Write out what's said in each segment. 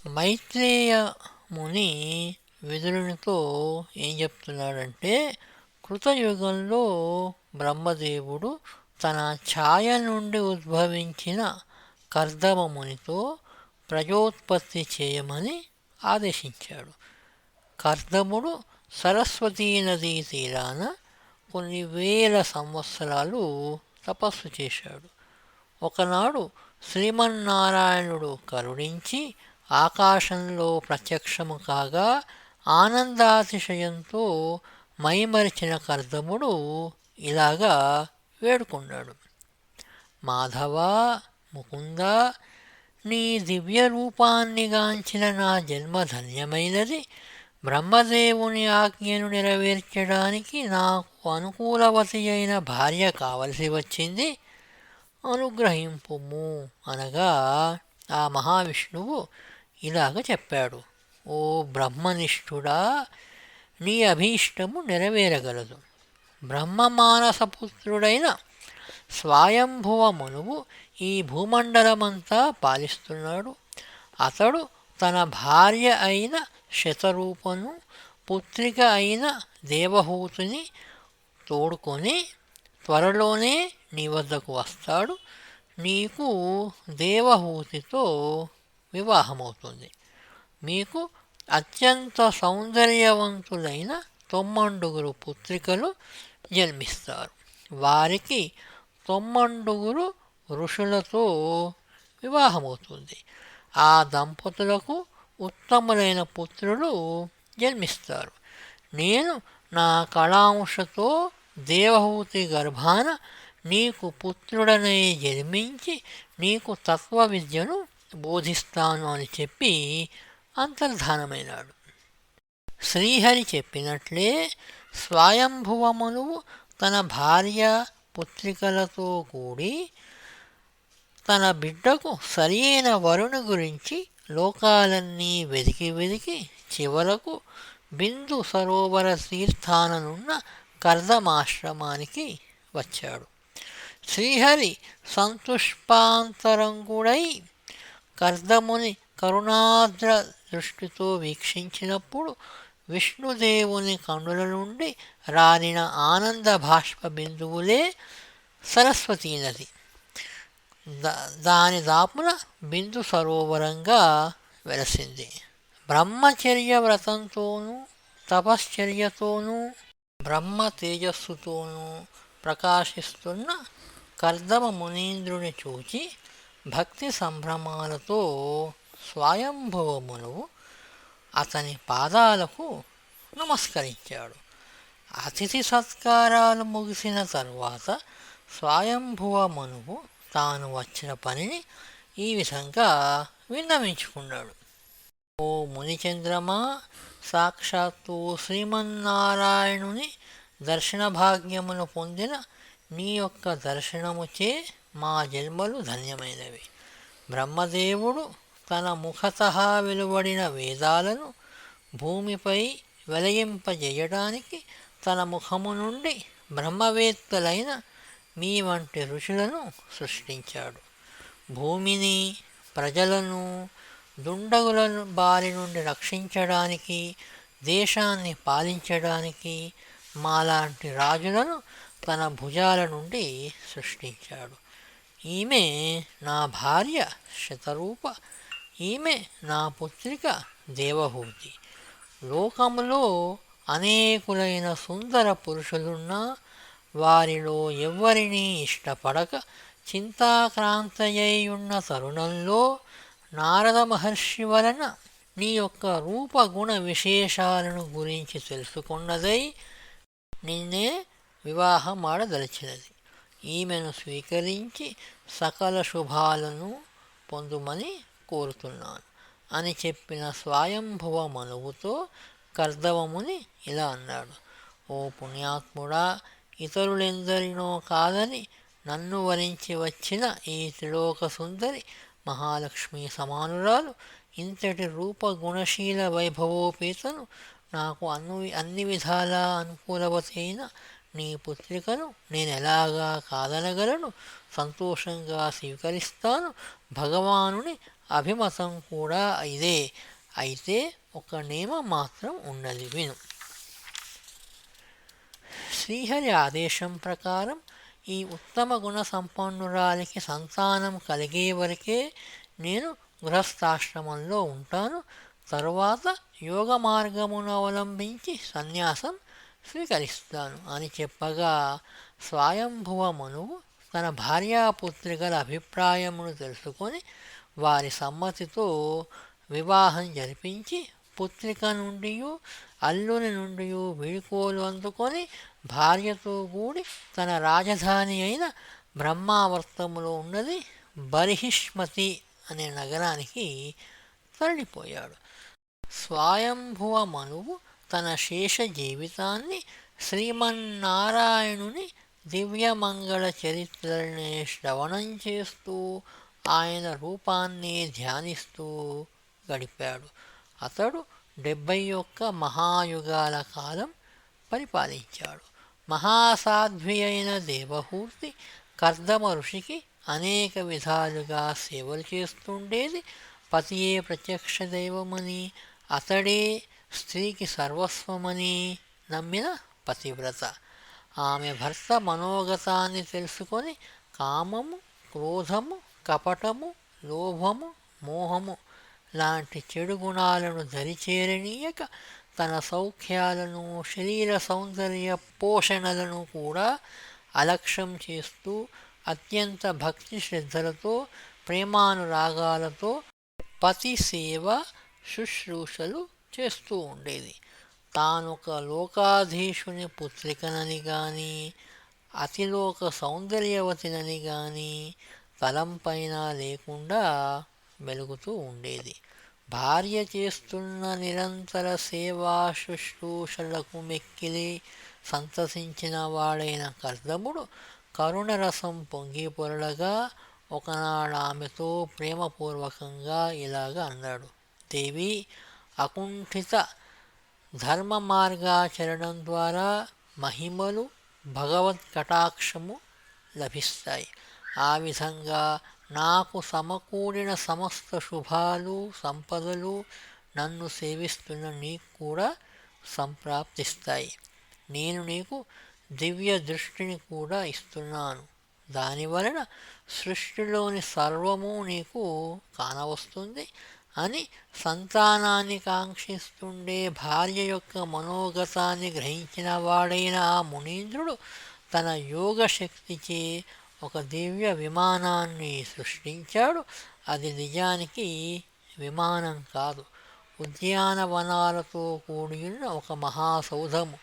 మైత్రేయ ముని విదురునితో ఏం చెప్తున్నాడంటే, కృతయుగంలో బ్రహ్మదేవుడు తన ఛాయ నుండి ఉద్భవించిన కర్దమ మునితో ప్రజోత్పత్తి చేయమని ఆదేశించాడు. కర్దముడు సరస్వతీ నదీ తీరాన కొన్ని వేల సంవత్సరాలు తపస్సు చేశాడు. ఒకనాడు శ్రీమన్నారాయణుడు కరుణించి ఆకాశంలో ప్రత్యక్షము కాగా ఆనందాతిశయంతో మైమరిచిన కర్దముడు ఇలాగా వేడుకున్నాడు: మాధవ, ముకుంద, నీ దివ్య రూపాన్నిగాంచిన నా జన్మ ధన్యమైనది. బ్రహ్మదేవుని ఆజ్ఞను నెరవేర్చడానికి నాకు అనుకూలవతి అయిన భార్య కావలసి వచ్చింది, అనుగ్రహింపుము అనగా ఆ మహావిష్ణువు ఇలాగ చెప్పాడు: ఓ బ్రహ్మనిష్ఠుడా, నీ అభీష్టము నెరవేరగలదు. బ్రహ్మమానసపుత్రుడైన స్వయంభువ మనువు ఈ భూమండలమంతా పాలిస్తున్నాడు. అతడు తన భార్య అయిన శతరూపను, పుత్రిక అయిన దేవహూతిని తోడుకొని త్వరలోనే నీ వద్దకు వస్తాడు. నీకు దేవహూతితో వివాహమవుతుంది. మీకు అత్యంత సౌందర్యవంతులైన 9 పుత్రికలు జన్మిస్తారు. వారికి 9 ఋషులతో వివాహమవుతుంది. ఆ దంపతులకు ఉత్తములైన పుత్రులు జన్మిస్తారు. నేను నా కళాంశతో దేవహూతి గర్భాన నీకు పుత్రుడనై జన్మించి నీకు తత్వ విద్యను బోధిస్తాను అని చెప్పి అంతర్ధానమైనాడు. శ్రీహరి చెప్పినట్లే స్వయంభువమనువు తన భార్య పుత్రికలతో కూడి తన బిడ్డకు సరియైన వరుని గురించి లోకాలన్నీ వెదికి వెదికి చివరకు బిందు సరోవర తీర్థాననున్న కర్దమాశ్రమానికి వచ్చాడు. శ్రీహరి సంతుష్పాంతరంగుడై కర్దముని కరుణాద్ర దృష్టితో వీక్షించినప్పుడు విష్ణుదేవుని కన్నుల నుండి రాలిన ఆనంద బాష్ప బిందువులే సరస్వతీ నది. దాని దాపున బిందు సరోవరంగా వెలసింది. బ్రహ్మచర్య వ్రతంతోనూ తపశ్చర్యతోనూ బ్రహ్మ తేజస్సుతోనూ ప్రకాశిస్తున్న కర్దమ మునీంద్రుని చూచి భక్తి సంభ్రమాలతో స్వయంభువమును అతని పాదాలకు నమస్కరించాడు. అతిథి సత్కారాలు ముగిసిన తరువాత స్వయంభువ మనువు తాను వచ్చిన పనిని ఈ విధంగా విన్నవించుకున్నాడు: ఓ మునిచంద్రమా, సాక్షాత్తు శ్రీమన్నారాయణుని దర్శన భాగ్యమును పొందిన నీ యొక్క దర్శనముచే మా జన్మలు ధన్యమైనవి. బ్రహ్మదేవుడు తన ముఖతః వెలువడిన వేదాలను భూమిపై వెలయింపజేయడానికి తన ముఖము నుండి బ్రహ్మవేత్తలైన మీ వంటి ఋషులను సృష్టించాడు. భూమిని, ప్రజలను దుండగుల బారి నుండి రక్షించడానికి, దేశాన్ని పాలించడానికి మాలాంటి రాజులను తన భుజాల నుండి సృష్టించాడు. ఈమె నా భార్య శతరూప, ఈమె నా పుత్రిక దేవహూతి. లోకములో అనేకులైన సుందర పురుషులున్నా వారిలో ఎవ్వరినీ ఇష్టపడక చింతాక్రాంతయ్యున్న తరుణంలో నారద మహర్షి వలన నీ యొక్క రూపగుణ విశేషాలను గురించి తెలుసుకున్నదై నిన్నే వివాహమాడదలిచినది. ఈమెను స్వీకరించి సకల శుభాలను పొందుమని కోరుతున్నాను అని చెప్పిన స్వయంభువ మనువుతో కర్దమముని ఇలా అన్నాడు: ఓ పుణ్యాత్ముడా, ఇతరులెందరినో కాదని నన్ను వరించి వచ్చిన ఈ త్రిలోక సుందరి మహాలక్ష్మి సమానురాలు ఇంతటి రూపగుణశీల వైభవోపేతను నాకు అన్ని విధాలా అనుకూలవతైన నీ పుత్రికను నేనెలాగా కాదనగలను? సంతోషంగా స్వీకరిస్తాను. భగవానుని అభిమతం కూడా ఇదే. అయితే ఒక నియమం మాత్రం ఉన్నది, విను. శ్రీహరి ఆదేశం ప్రకారం ఈ ఉత్తమ గుణ సంపన్నురాలికి సంతానం కలిగే వరకే నేను గృహస్థాశ్రమంలో ఉంటాను. తరువాత యోగ మార్గమును అవలంబించి సన్యాసం స్వీకరిస్తాను అని చెప్పగా స్వయంభువ మనువు తన భార్యాపుత్రికల అభిప్రాయమును తెలుసుకొని వారి సమ్మతితో వివాహం జరిపించి పుత్రిక నుండి అల్లుని నుండి వీడుకోలు అందుకొని భార్యతో కూడి తన రాజధాని అయిన బ్రహ్మావర్తములో ఉన్నది బర్హిష్మతి అనే నగరానికి తరలిపోయాడు. స్వయంభువ మనువు తన శేష జీవితాన్ని శ్రీమన్నారాయణుని దివ్యమంగళ చరిత్రనే శ్రవణం చేస్తూ ఆయన రూపాన్ని ధ్యానిస్తూ గడిపాడు. అతడు 71 మహాయుగాల కాలం పరిపాలించాడు. మహాసాధ్వి అయిన దేవహూతి కర్దమ ఋషికి అనేక విధాలుగా సేవలు చేస్తుండేది. పతియే ప్రత్యక్ష దైవమని, అతడే స్త్రీకి సర్వస్వమని నమ్మిన పతివ్రత. ఆమె భర్త మనోగతాన్ని తెలుసుకొని కామము, క్రోధము, కపటము, లోభము, మోహము లాంటి చెడు గుణాలను దరిచేరనీయక తన సౌఖ్యాలను, శరీర సౌందర్య పోషణలను కూడా అలక్ష్యం చేస్తూ అత్యంత భక్తి శ్రద్ధలతో ప్రేమానురాగాలతో పతి సేవ శుశ్రూషలు చేస్తూ ఉండేది. తానొక లోకాధీశుని పుత్రికనని గాని అతిలోక సౌందర్యవతినని గాని తలంపైన లేకుండా వెలుగుతూ ఉండేది. భార్య చేస్తున్న నిరంతర సేవా శుశ్రూషలకు మెక్కిలి సంతసించిన వాడైన కర్దముడు కరుణరసం పొంగి పొరలగా ఒకనాడు ఆమెతో ప్రేమపూర్వకంగా ఇలాగ అన్నాడు: దేవి, అకుంఠిత ధర్మ మార్గాచరణం ద్వారా మహిమలు, భగవత్ కటాక్షము లభిస్తాయి. ఆ విధంగా నాకు సమకూడిన సమస్త శుభాలు, సంపదలు నన్ను సేవిస్తున్న నీకు కూడా సంప్రాప్తిస్తాయి. నేను నీకు దివ్య దృష్టిని కూడా ఇస్తున్నాను. దానివలన సృష్టిలోని సర్వము నీకు కానవస్తుంది అని సంతానాన్ని కాంక్షిస్తుండే భార్య యొక్క మనోగతాన్ని గ్రహించిన వాడైన ఆ మునీంద్రుడు తన యోగశక్తిచే ఒక దివ్య విమానాన్ని సృష్టించాడు. అది నిజానికి విమానం కాదు, ఉద్యానవనాలతో కూడిన ఒక మహాసౌధము.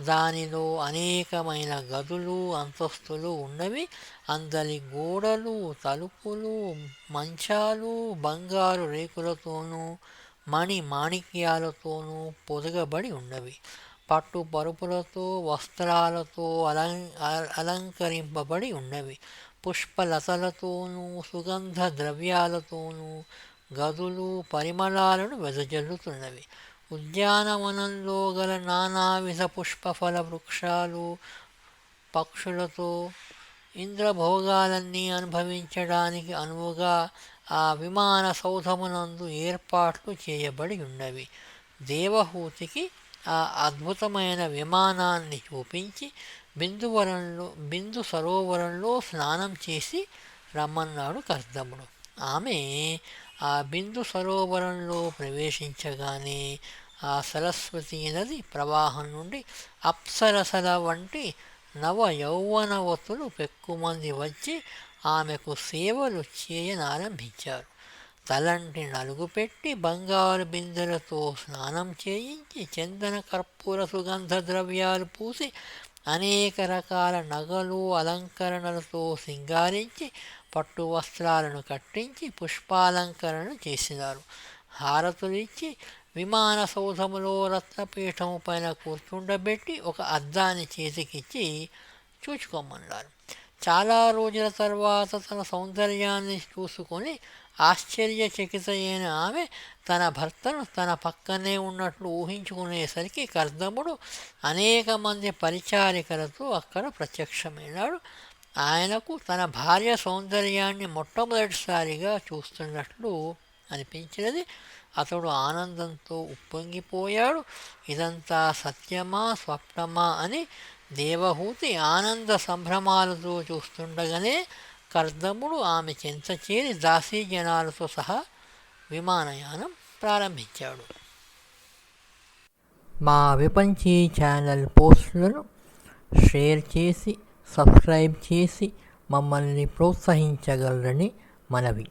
దానిలో అనేకమైన గదులు, అంతస్తులు ఉన్నవి. అందరి గోడలు, తలుపులు, మంచాలు బంగారు రేకులతోనూ మణి మాణిక్యాలతోనూ పొదగబడి ఉన్నవి. పట్టు పరుపులతో, వస్త్రాలతో అలంకరింపబడి ఉన్నవి. పుష్పలతలతోనూ సుగంధ ద్రవ్యాలతోనూ గదులు పరిమళాలను వెదజల్లుతున్నవి. ఉద్యానవనంలో గల నానావిధ పుష్పఫల వృక్షాలు, పక్షులతో ఇంద్రభోగాలన్నీ అనుభవించడానికి అనువుగా ఆ విమాన సౌధమునందు ఏర్పాట్లు చేయబడి ఉన్నవి. దేవహూతికి ఆ అద్భుతమైన విమానాన్ని చూపించి బిందు సరోవరంలో స్నానం చేసి రమ్మన్నాడు కర్దముడు. ఆమె ఆ బిందు సరోవరంలో ప్రవేశించగానే ఆ సరస్వతీ నది ప్రవాహం నుండి అప్సరసల వంటి నవ యౌవనవతులు పెక్కుమంది వచ్చి ఆమెకు సేవలు చేయనారంభించారు. తలంటి నలుగు పెట్టి బంగారు బిందెలతో స్నానం చేయించి చందన కర్పూర సుగంధ ద్రవ్యాలు పూసి అనేక రకాల నగలు అలంకరణలతో సింగారించి పట్టు వస్త్రాలను కట్టించి పుష్పాలంకరణ చేసినారు. హారతులిచ్చి విమాన సౌధములో రత్నపీఠము పైన కూర్చుండబెట్టి ఒక అద్దాన్ని చేతికిచ్చి చూచుకోమన్నారు. చాలా రోజుల తర్వాత తన సౌందర్యాన్ని చూసుకొని ఆశ్చర్యచకిత అయిన ఆమె తన భర్తను తన పక్కనే ఉన్నట్లు ఊహించుకునేసరికి కర్దముడు అనేక మంది పరిచారికలతో అక్కడ ప్రత్యక్షమైనాడు. ఆయనకు తన భార్య సౌందర్యాన్ని మొట్టమొదటిసారిగా చూస్తున్నట్లు అనిపించినది. అతడు ఆనందంతో ఉప్పొంగిపోయాడు. ఇదంతా సత్యమా స్వప్నమా అని దేవహూతి ఆనంద సంభ్రమాలతో చూస్తుండగానే కర్దముడు ఆమె చెంత చేరి దాసీజనాలతో సహా విమానయానం ప్రారంభించాడు. మా విపంచీ ఛానల్ పోస్టులను షేర్ చేసి సబ్స్క్రైబ్ చేసి మమ్మల్ని ప్రోత్సహించగలరని మనవి.